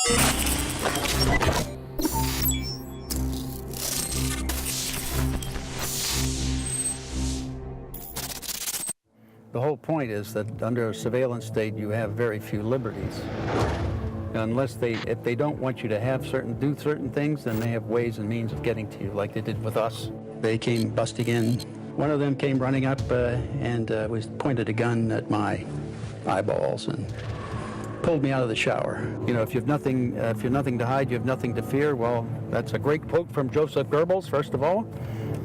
The whole point is that under a surveillance state, you have very few liberties. Unless if they don't want you to do certain things, then they have ways and means of getting to you, like they did with us. They came busting in. One of them came running up and pointed a gun at my eyeballs and pulled me out of the shower. You know, if you have nothing to hide, you have nothing to fear. Well, that's a great quote from Joseph Goebbels, first of all.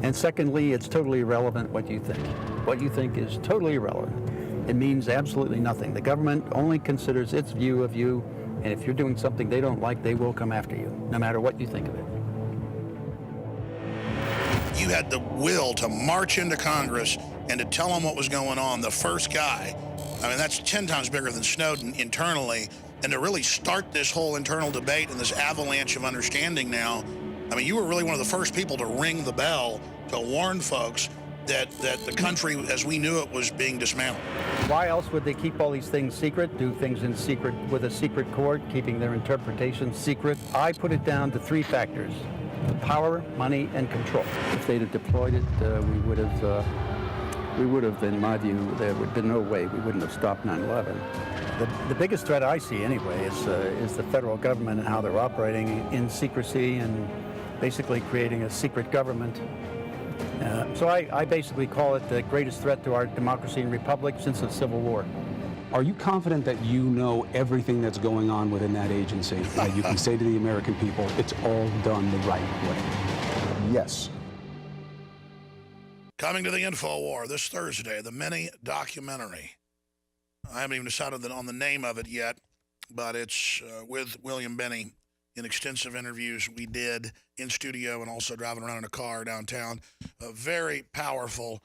And secondly, it's totally irrelevant what you think. What you think is totally irrelevant. It means absolutely nothing. The government only considers its view of you, and if you're doing something they don't like, they will come after you, no matter what you think of it. You had the will to march into Congress and to tell them what was going on, the first guy. I mean, that's 10 times bigger than Snowden internally, and to really start this whole internal debate and this avalanche of understanding now. I mean, you were really one of the first people to ring the bell to warn folks that the country as we knew it was being dismantled. Why else would they keep all these things secret, do things in secret with a secret court, keeping their interpretation secret? I put it down to 3 factors: power, money, and control. If they'd have deployed it, we would have, in my view, there would have been no way we wouldn't have stopped 9/11. The biggest threat I see anyway is the federal government and how they're operating in secrecy and basically creating a secret government. So I basically call it the greatest threat to our democracy and republic since the Civil War. Are you confident that you know everything that's going on within that agency? That you can say to the American people, it's all done the right way? Yes. Coming to the Infowar this Thursday, the mini documentary. I haven't even decided on the name of it yet, but it's with William Binney in extensive interviews we did in studio and also driving around in a car downtown. Very powerful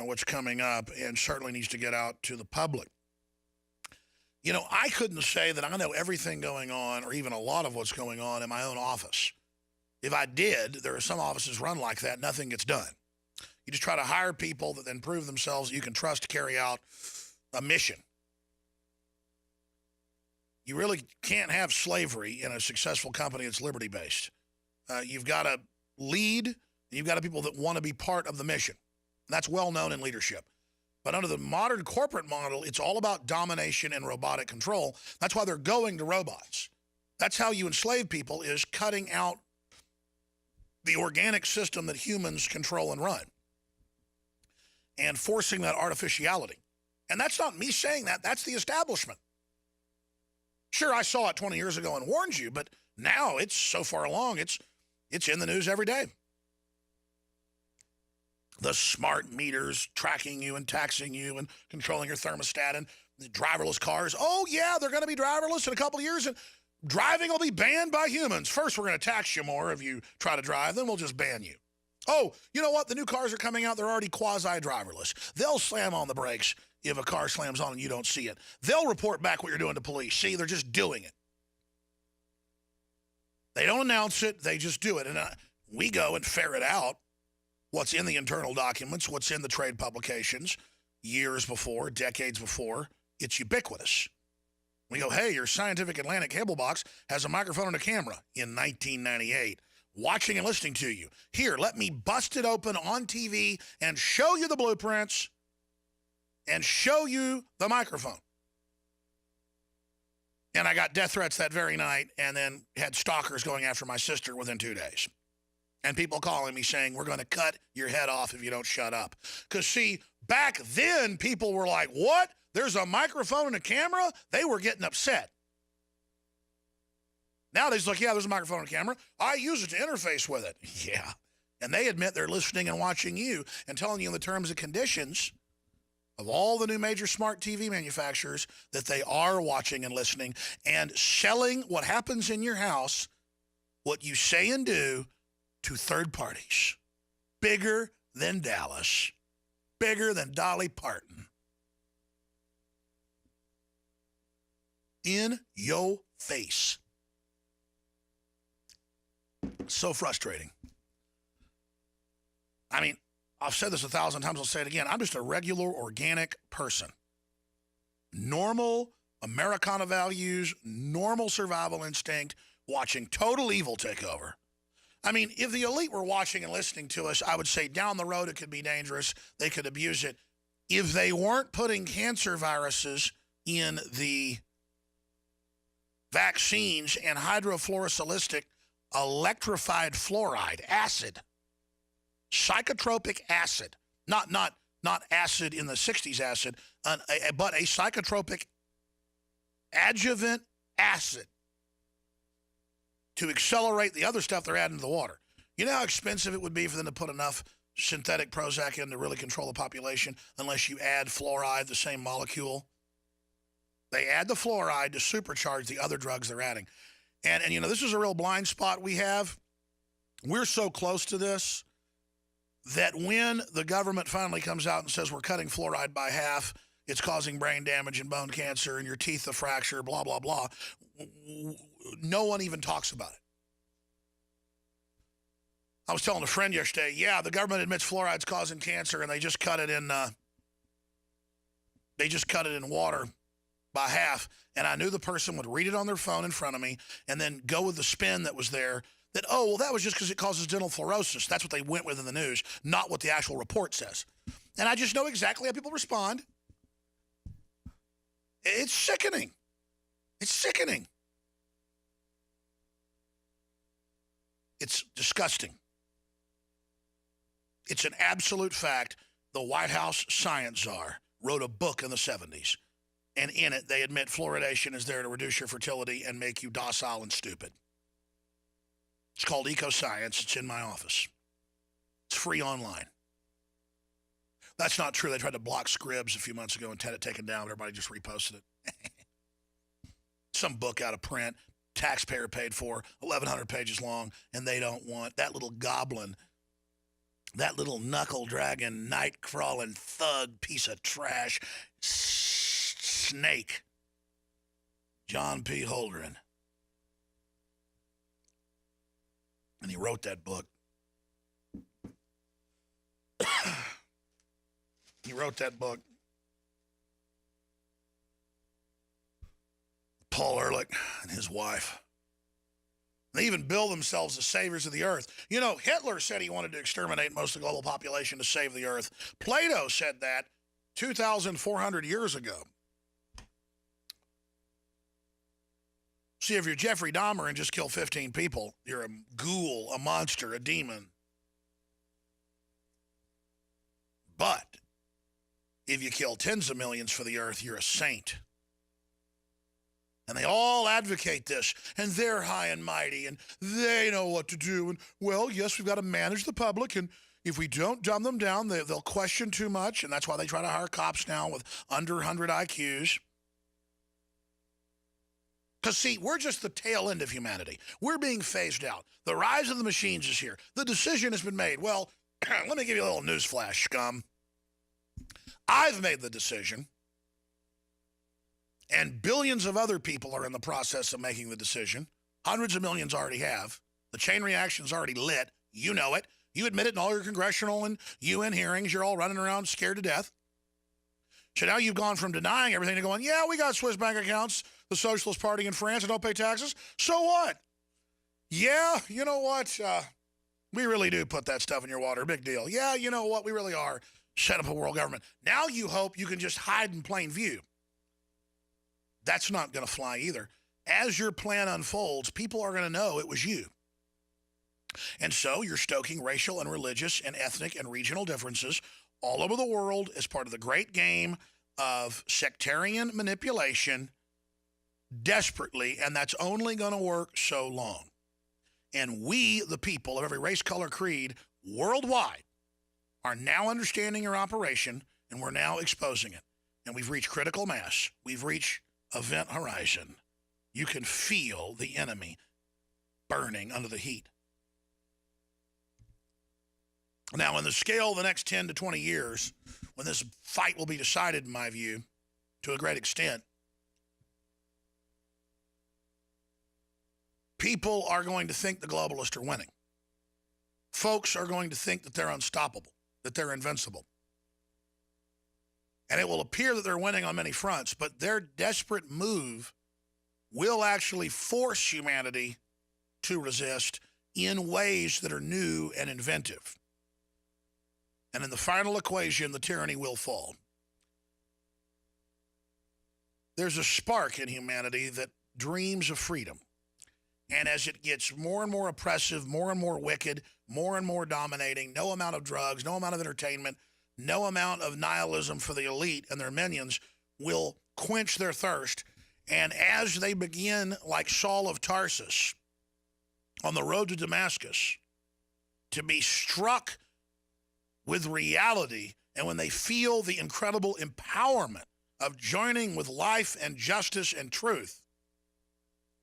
what's coming up, and certainly needs to get out to the public. You know, I couldn't say that I know everything going on or even a lot of what's going on in my own office. If I did, there are some offices run like that, nothing gets done. You just try to hire people that then prove themselves that you can trust to carry out a mission. You really can't have slavery in a successful company that's liberty-based. You've got to lead, and you've got to people that want to be part of the mission. And that's well known in leadership. But under the modern corporate model, it's all about domination and robotic control. That's why they're going to robots. That's how you enslave people, is cutting out the organic system that humans control and run and forcing that artificiality. And that's not me saying that. That's the establishment. Sure, I saw it 20 years ago and warned you, but now it's so far along, it's in the news every day. The smart meters tracking you and taxing you and controlling your thermostat, and the driverless cars. Oh, yeah, they're going to be driverless in a couple of years, and driving will be banned by humans. First, we're going to tax you more if you try to drive, then we'll just ban you. Oh, you know what? The new cars are coming out. They're already quasi-driverless. They'll slam on the brakes if a car slams on and you don't see it. They'll report back what you're doing to police. See, they're just doing it. They don't announce it. They just do it. And we go and ferret out what's in the internal documents, what's in the trade publications, years before, decades before. It's ubiquitous. We go, hey, your Scientific Atlantic cable box has a microphone and a camera in 1998. Watching and listening to you. Here, let me bust it open on TV and show you the blueprints and show you the microphone. And I got death threats that very night, and then had stalkers going after my sister within 2 days. And people calling me saying, we're going to cut your head off if you don't shut up. Because, see, back then, people were like, what? There's a microphone and a camera? They were getting upset. Nowadays, like, yeah, there's a microphone and a camera. I use it to interface with it. Yeah. And they admit they're listening and watching you and telling you in the terms and conditions of all the new major smart TV manufacturers that they are watching and listening and selling what happens in your house, what you say and do, to third parties. Bigger than Dallas. Bigger than Dolly Parton. In your face. So frustrating. I mean, I've said this 1,000 times, I'll say it again. I'm just a regular, organic person. Normal, Americana values, normal survival instinct, watching total evil take over. I mean, if the elite were watching and listening to us, I would say down the road it could be dangerous. They could abuse it. If they weren't putting cancer viruses in the vaccines and hydrofluorosilicic electrified fluoride, acid, psychotropic acid, not acid in the 60s acid, but a psychotropic adjuvant acid to accelerate the other stuff they're adding to the water. You know how expensive it would be for them to put enough synthetic Prozac in to really control the population unless you add fluoride, the same molecule? They add the fluoride to supercharge the other drugs they're adding. And you know, this is a real blind spot we have. We're so close to this that when the government finally comes out and says we're cutting fluoride by half, it's causing brain damage and bone cancer and your teeth to fracture, blah, blah, blah, no one even talks about it. I was telling a friend yesterday, yeah, the government admits fluoride's causing cancer and they just cut it in water by half. And I knew the person would read it on their phone in front of me and then go with the spin that was there that, oh, well, that was just because it causes dental fluorosis. That's what they went with in the news, not what the actual report says. And I just know exactly how people respond. It's sickening. It's sickening. It's disgusting. It's an absolute fact. The White House science czar wrote a book in the 70s, and in it they admit fluoridation is there to reduce your fertility and make you docile and stupid. It's called Ecoscience. It's in my office. It's free online. That's not true. They tried to block Scribs a few months ago and had it taken down, but everybody just reposted it. Some book out of print, taxpayer paid for, 1,100 pages long, and they don't want that little goblin, that little knuckle-dragging, night-crawling thug piece of trash, snake, John P. Holdren. And he wrote that book. He wrote that book. Paul Ehrlich and his wife. They even bill themselves as saviors of the earth. You know, Hitler said he wanted to exterminate most of the global population to save the earth. Plato said that 2,400 years ago. See, if you're Jeffrey Dahmer and just kill 15 people, you're a ghoul, a monster, a demon. But if you kill tens of millions for the earth, you're a saint. And they all advocate this, and they're high and mighty, and they know what to do. And, well, yes, we've got to manage the public, and if we don't dumb them down, they'll question too much, and that's why they try to hire cops now with under 100 IQs. Because, see, we're just the tail end of humanity. We're being phased out. The rise of the machines is here. The decision has been made. Well, let me give you a little news flash, scum. I've made the decision, and billions of other people are in the process of making the decision. Hundreds of millions already have. The chain reaction's already lit. You know it. You admit it in all your congressional and UN hearings. You're all running around scared to death. So now you've gone from denying everything to going, yeah, we got Swiss bank accounts, the Socialist Party in France, and don't pay taxes. So what? Yeah, you know what? We really do put that stuff in your water. Big deal. Yeah, you know what? We really are. Set up a world government. Now you hope you can just hide in plain view. That's not going to fly either. As your plan unfolds, people are going to know it was you. And so you're stoking racial and religious and ethnic and regional differences all over the world as part of the great game of sectarian manipulation desperately, and that's only going to work so long. And we, the people of every race, color, creed, worldwide, are now understanding your operation, and we're now exposing it. And we've reached critical mass. We've reached event horizon. You can feel the enemy burning under the heat. Now, on the scale of the next 10 to 20 years, when this fight will be decided, in my view, to a great extent, people are going to think the globalists are winning. Folks are going to think that they're unstoppable, that they're invincible. And it will appear that they're winning on many fronts, but their desperate move will actually force humanity to resist in ways that are new and inventive. And in the final equation, the tyranny will fall. There's a spark in humanity that dreams of freedom. And as it gets more and more oppressive, more and more wicked, more and more dominating, no amount of drugs, no amount of entertainment, no amount of nihilism for the elite and their minions will quench their thirst. And as they begin, like Saul of Tarsus, on the road to Damascus, to be struck with reality, and when they feel the incredible empowerment of joining with life and justice and truth,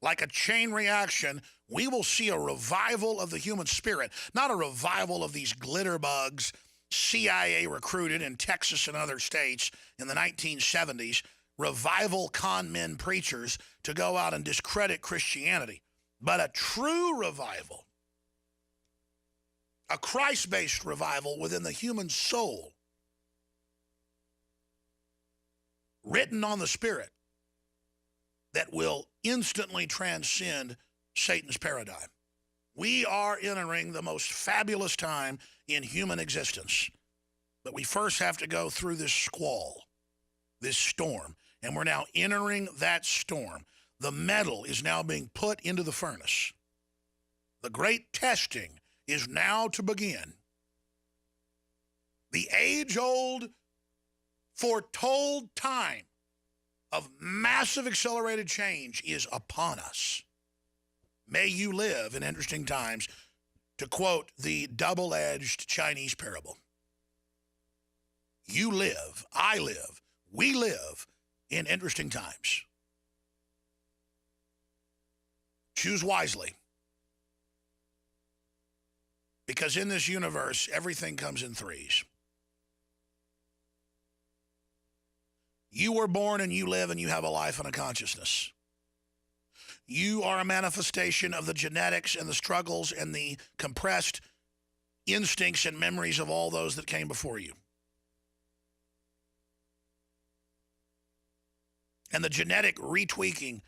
like a chain reaction, we will see a revival of the human spirit, not a revival of these glitter bugs CIA recruited in Texas and other states in the 1970s, revival con men preachers to go out and discredit Christianity, but a true revival, a Christ-based revival within the human soul, written on the Spirit, that will instantly transcend Satan's paradigm. We are entering the most fabulous time in human existence. But we first have to go through this squall, this storm, and we're now entering that storm. The metal is now being put into the furnace. The great testing is now to begin. The age-old, foretold time of massive accelerated change is upon us. May you live in interesting times, to quote the double-edged Chinese parable. You live, I live, we live in interesting times. Choose wisely. Because in this universe, everything comes in threes. You were born and you live and you have a life and a consciousness. You are a manifestation of the genetics and the struggles and the compressed instincts and memories of all those that came before you. And the genetic retweaking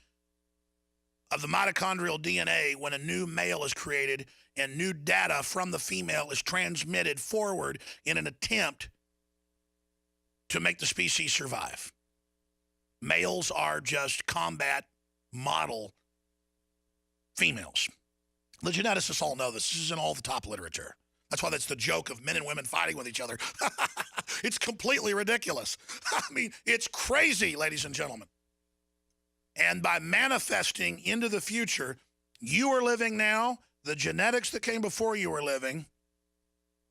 of the mitochondrial DNA when a new male is created and new data from the female is transmitted forward in an attempt to make the species survive. Males are just combat model females. The geneticists all know this. This is in all the top literature. That's why that's the joke of men and women fighting with each other. It's completely ridiculous. I mean, it's crazy, ladies and gentlemen. And by manifesting into the future, you are living now, the genetics that came before you are living,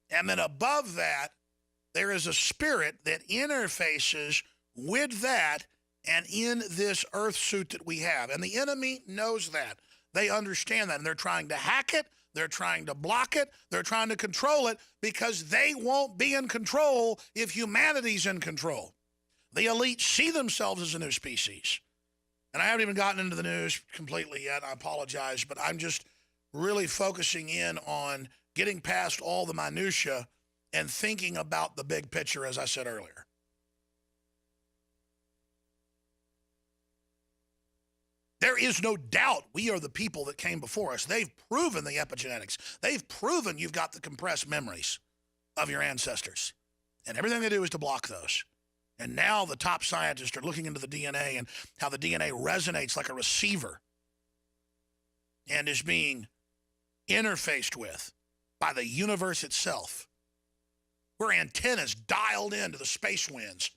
and then above that, there is a spirit that interfaces with that and in this earth suit that we have. And the enemy knows that. They understand that, and they're trying to hack it. They're trying to block it. They're trying to control it because they won't be in control if humanity's in control. The elite see themselves as a new species. And I haven't even gotten into the news completely yet. I apologize, but I'm just really focusing in on getting past all the minutia and thinking about the big picture, as I said earlier. There is no doubt we are the people that came before us. They've proven the epigenetics. They've proven you've got the compressed memories of your ancestors. And everything they do is to block those. And now the top scientists are looking into the DNA and how the DNA resonates like a receiver and is being interfaced with by the universe itself. We're antennas dialed into the space winds.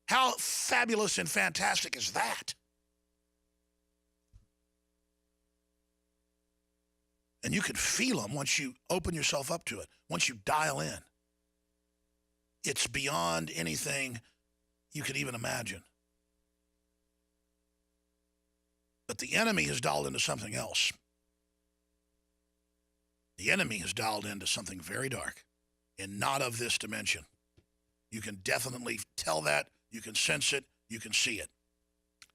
How fabulous and fantastic is that? And you can feel them once you open yourself up to it, once you dial in. It's beyond anything you could even imagine. But the enemy has dialed into something else. The enemy has dialed into something very dark and not of this dimension. You can definitely tell that, you can sense it, you can see it.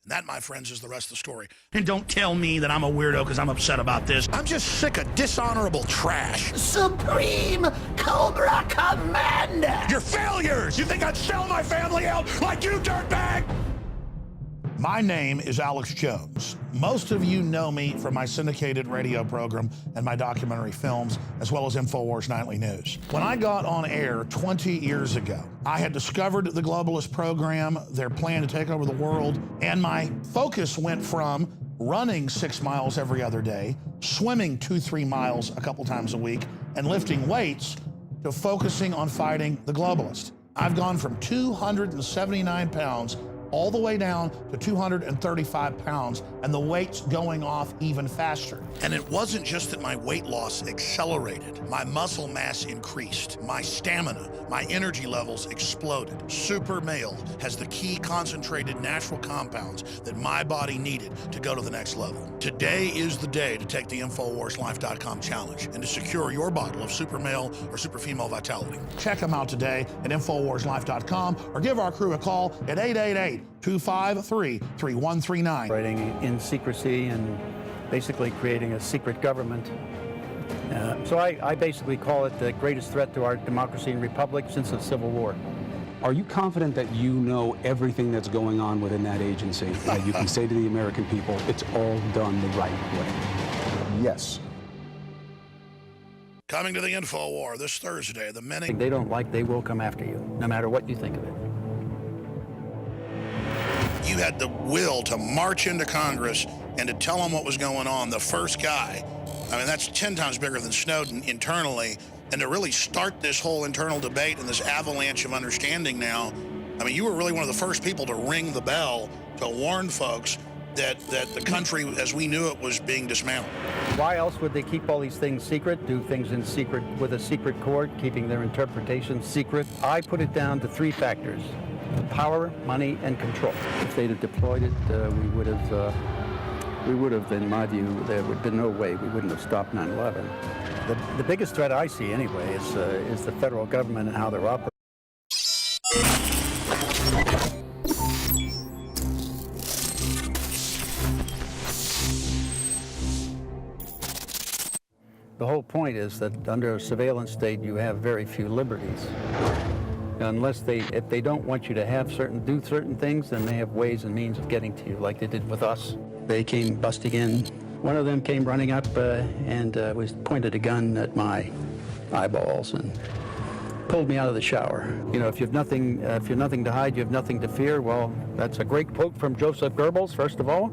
And that, my friends, is the rest of the story. And don't tell me that I'm a weirdo because I'm upset about this. I'm just sick of dishonorable trash. Supreme Cobra Commander! You're failures! You think I'd sell my family out like you, dirtbag? My name is Alex Jones. Most of you know me from my syndicated radio program and my documentary films, as well as Infowars Nightly News. When I got on air 20 years ago, I had discovered the globalist program, their plan to take over the world, and my focus went from running 6 miles every other day, swimming 2-3 miles a couple times a week, and lifting weights to focusing on fighting the globalists. I've gone from 279 pounds all the way down to 235 pounds, and the weight's going off even faster. And it wasn't just that my weight loss accelerated. My muscle mass increased. My stamina, my energy levels exploded. Super Male has the key concentrated natural compounds that my body needed to go to the next level. Today is the day to take the InfoWarsLife.com challenge and to secure your bottle of Super Male or Super Female Vitality. Check them out today at InfoWarsLife.com or give our crew a call at 888-253-3139. Writing in secrecy and basically creating a secret government. So I basically call it the greatest threat to our democracy and republic since the Civil War. Are you confident that you know everything that's going on within that agency? That you can say to the American people, it's all done the right way? Yes. Coming to the Infowar this Thursday, the many They don't like, they will come after you, no matter what you think of it. you had the will to march into Congress and to tell them what was going on. The first guy, I mean, that's 10 times bigger than Snowden internally. And to really start this whole internal debate and this avalanche of understanding now, I mean, you were really one of the first people to ring the bell to warn folks that the country as we knew it was being dismantled. Why else would they keep all these things secret, do things in secret with a secret court, keeping their interpretation secret? I put it down to 3 factors: power, money, and control. If they'd have deployed it, we would have, in my view, there would have been no way we wouldn't have stopped 9/11. The biggest threat I see anyway is the federal government and how they're operating. The whole point is that under a surveillance state, you have very few liberties. Unless if they don't want you to do certain things, then they have ways and means of getting to you, like they did with us. They came busting in. One of them came running up and pointed a gun at my eyeballs and pulled me out of the shower. You know, if you've nothing to hide, you have nothing to fear. Well, that's a great quote from Joseph Goebbels, first of all.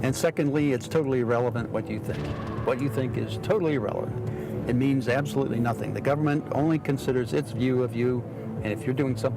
And secondly, it's totally irrelevant what you think. What you think is totally irrelevant. It means absolutely nothing. The government only considers its view of you, and if you're doing something